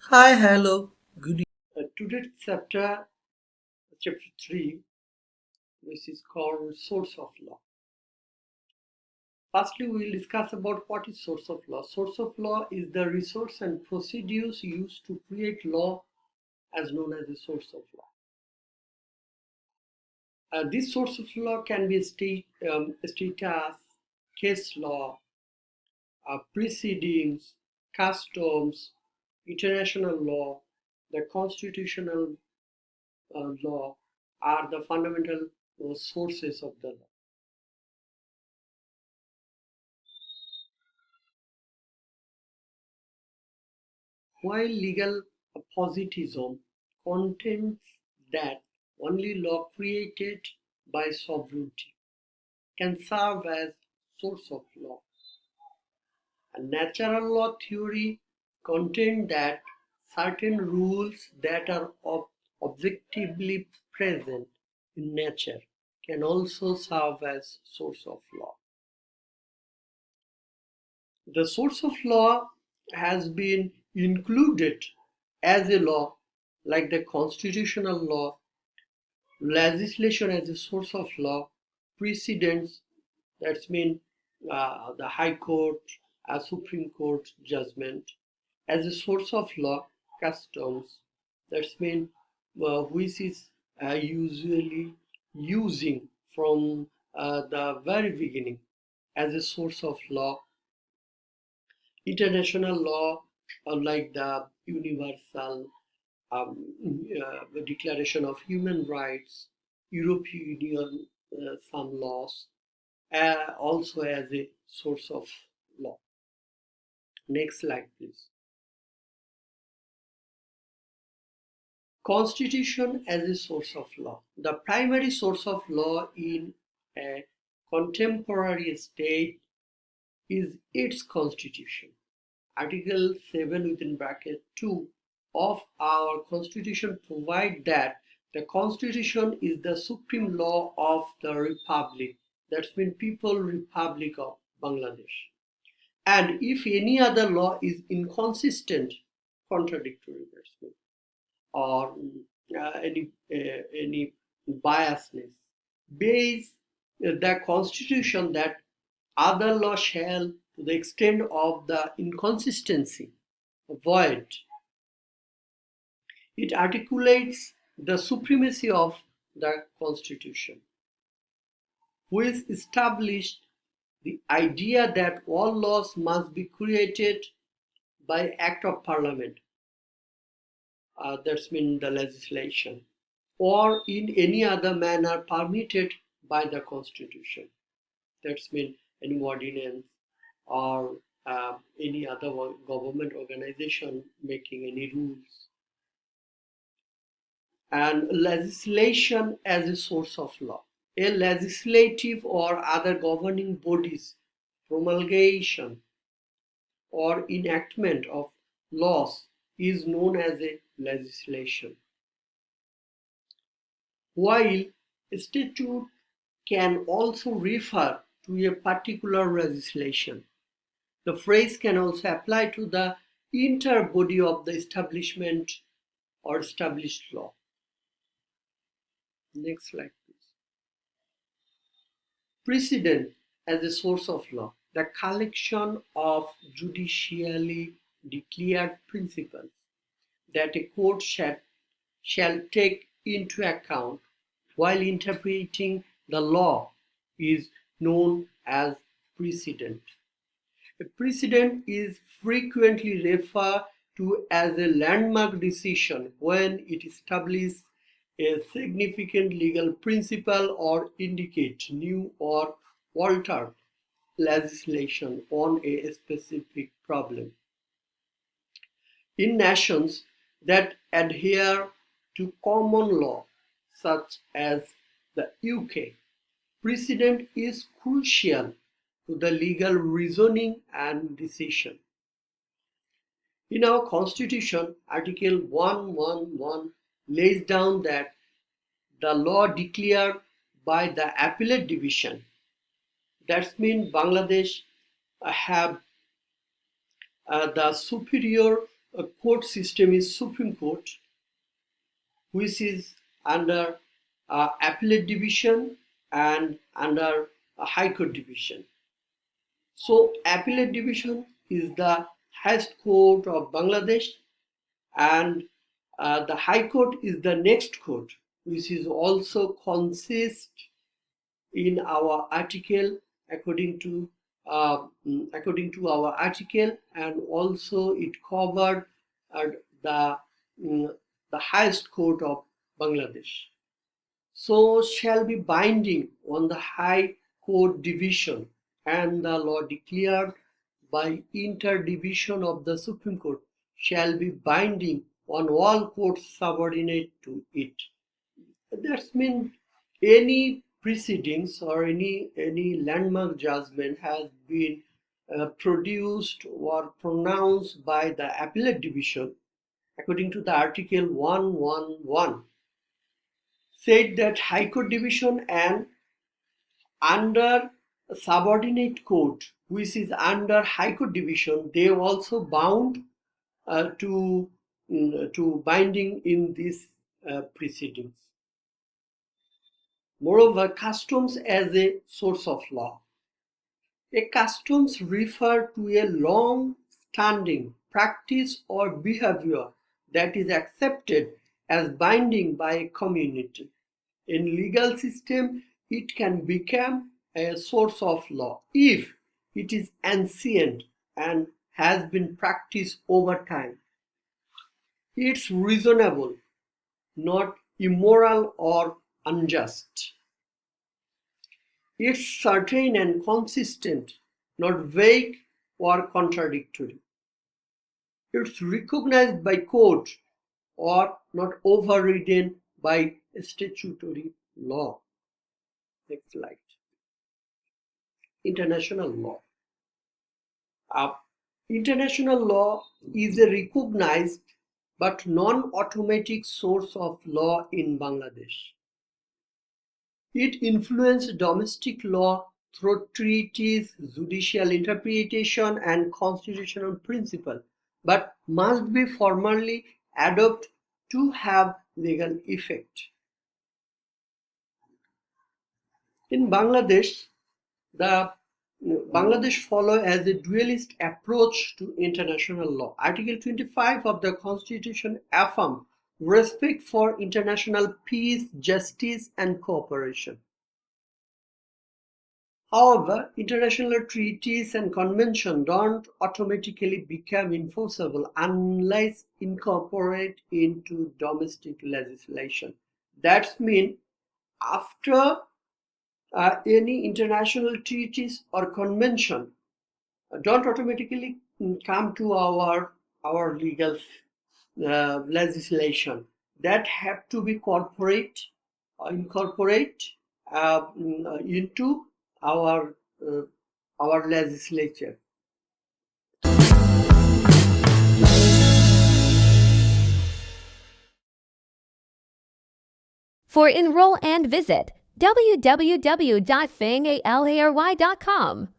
Hi, hello, good Today's chapter 3, which is called Source of Law. Firstly, we will discuss about what is source of law. Source of law is the resource and procedures used to create law as known as the source of law. This source of law can be status, case law, precedings, customs, international law, the constitutional law are the fundamental sources of the law. While legal positivism contends that only law created by sovereignty can serve as source of law, and natural law theory contends that certain rules that are objectively present in nature can also serve as source of law. The source of law has been included as a law, like the constitutional law, legislation as a source of law, precedents, that's mean the High Court, Supreme Court judgment, as a source of law, customs, that's mean which is usually using from the very beginning as a source of law. International law, like the Universal Declaration of Human Rights, European Union, some laws, also as a source of law. Next slide, please. Constitution as a source of law. The primary source of law in a contemporary state is its constitution. Article 7 within bracket 2 of our constitution provide that the constitution is the supreme law of the republic, that's mean People Republic of Bangladesh, and if any other law is inconsistent, contradictory, that's mean, or any biasness, base the constitution that other law shall, to the extent of the inconsistency, void. It articulates the supremacy of the Constitution, which established the idea that all laws must be created by act of parliament, that's mean the legislation, or in any other manner permitted by the Constitution, that's mean any ordinance or any other government organization making any rules. And legislation as a source of law. A legislative or other governing body's promulgation or enactment of laws is known as a legislation. While a statute can also refer to a particular legislation, the phrase can also apply to the entire body of the establishment or established law. Next slide, please. Precedent as a source of law. The collection of judicially declared principles that a court shall take into account while interpreting the law is known as precedent. A precedent is frequently referred to as a landmark decision when it establishes a significant legal principle or indicates new or altered legislation on a specific problem. In nations that adhere to common law, such as the UK, precedent is crucial to the legal reasoning and decision. In our Constitution, Article 111 lays down that the law declared by the appellate division, that means Bangladesh have the superior court system is Supreme Court, which is under Appellate Division and under High Court Division. So Appellate Division is the highest court of Bangladesh, and the High Court is the next court, which is also consist in our article according to our article, and also it covered the highest court of Bangladesh. So shall be binding on the High Court Division, and the law declared by interdivision of the Supreme Court shall be binding on all courts subordinate to it. That means any proceedings or any landmark judgment has been produced or pronounced by the Appellate Division according to the Article 111, said that High Court Division and under subordinate court, which is under High Court Division, they also bound to binding in these proceedings. Moreover, customs as a source of law. A customs refer to a long-standing practice or behavior that is accepted as binding by a community. In legal system, it can become a source of law if it is ancient and has been practiced over time. It's reasonable, not immoral or unjust. It's certain and consistent, not vague or contradictory. It's recognized by court or not overridden by statutory law. Next slide. International law. International law is a recognized but non-automatic source of law in Bangladesh. It influenced domestic law through treaties, judicial interpretation, and constitutional principle, but must be formally adopted to have legal effect. In Bangladesh, Bangladesh follow as a dualist approach to international law. Article 25 of the Constitution affirms respect for international peace, justice, and cooperation. However, international treaties and conventions don't automatically become enforceable unless incorporated into domestic legislation. That means after any international treaties or convention don't automatically come to our legal legislation. That have to be incorporate into our legislature. For enroll and visit www.fangalary.com.